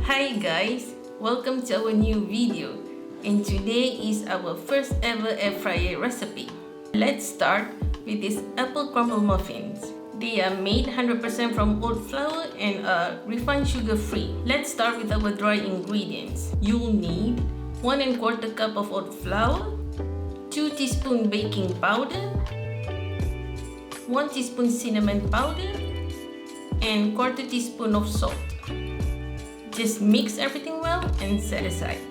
Hi guys, welcome to our new video, and today is our first ever air fryer recipe. Let's start with these apple crumble muffins. They are made 100% from oat flour and are refined sugar free. Let's start with our dry ingredients. You'll need 1 1/4 cup of oat flour, 2 teaspoon baking powder, 1 teaspoon cinnamon powder, and 1/4 teaspoon of salt. Just mix everything well and set aside.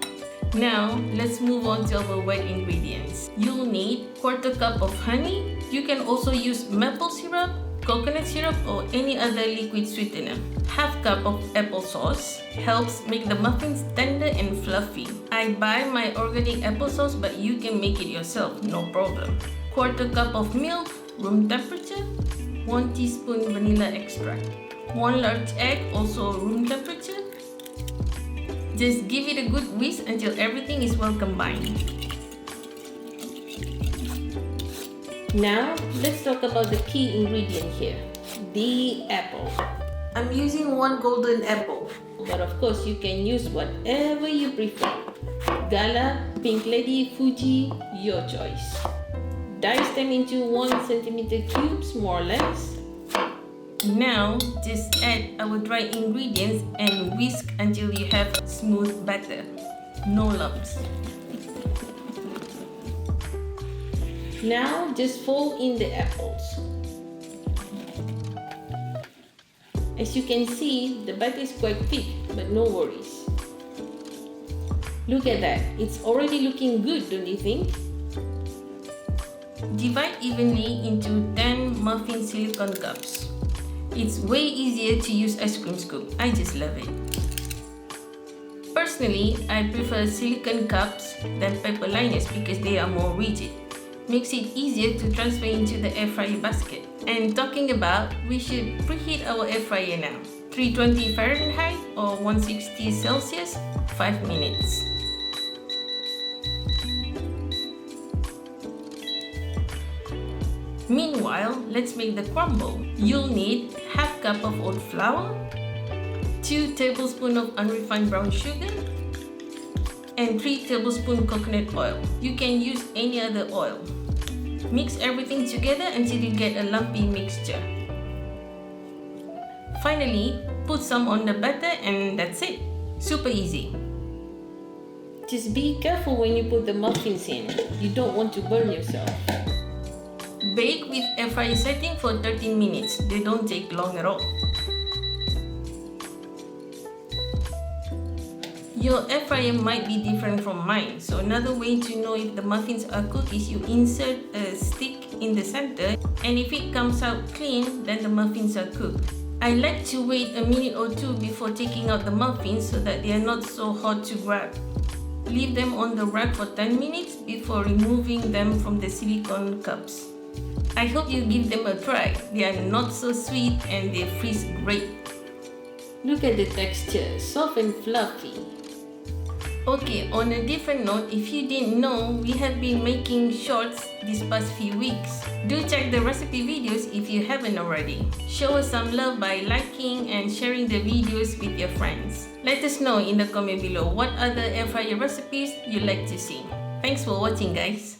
Now, let's move on to our wet ingredients. You'll need 1/4 cup of honey. You can also use maple syrup, coconut syrup, or any other liquid sweetener. 1/2 cup of applesauce helps make the muffins tender and fluffy. I buy my organic applesauce, but you can make it yourself, no problem. 1/4 cup of milk, room temperature. 1 teaspoon vanilla extract. 1 large egg, also room temperature. Just give it a good whisk until everything is well combined. Now, let's talk about the key ingredient here, the apple. I'm using 1 golden apple, but of course you can use whatever you prefer. Gala, Pink Lady, Fuji, your choice. Dice them into 1 centimeter cubes, more or less. Now, just add our dry ingredients and whisk until you have smooth batter, no lumps. Now, just fold in the apples. As you can see, the batter is quite thick, but no worries. Look at that, it's already looking good, don't you think? Divide evenly into 10 muffin silicone cups. It's way easier to use ice cream scoop. I just love it. Personally, I prefer silicone cups than paper liners because they are more rigid. Makes it easier to transfer into the air fryer basket. And talking about, we should preheat our air fryer now. 320 Fahrenheit or 160 Celsius, 5 minutes. Meanwhile, let's make the crumble. You'll need 1/2 cup of oat flour, 2 tablespoons of unrefined brown sugar, and 3 tablespoons coconut oil. You can use any other oil. Mix everything together until you get a lumpy mixture. Finally, put some on the batter and that's it. Super easy. Just be careful when you put the muffins in. You don't want to burn yourself. Bake with air fryer setting for 13 minutes. They don't take long at all. Your air fryer might be different from mine, so another way to know if the muffins are cooked is you insert a stick in the center, and if it comes out clean, then the muffins are cooked. I like to wait a minute or two before taking out the muffins so that they are not so hot to grab. Leave them on the rack for 10 minutes before removing them from the silicone cups. I hope you give them a try. They are not so sweet and they freeze great. Look at the texture, soft and fluffy. Okay, on a different note, if you didn't know, we have been making shorts these past few weeks. Do check the recipe videos if you haven't already. Show us some love by liking and sharing the videos with your friends. Let us know in the comment below what other air fryer recipes you'd like to see. Thanks for watching, guys.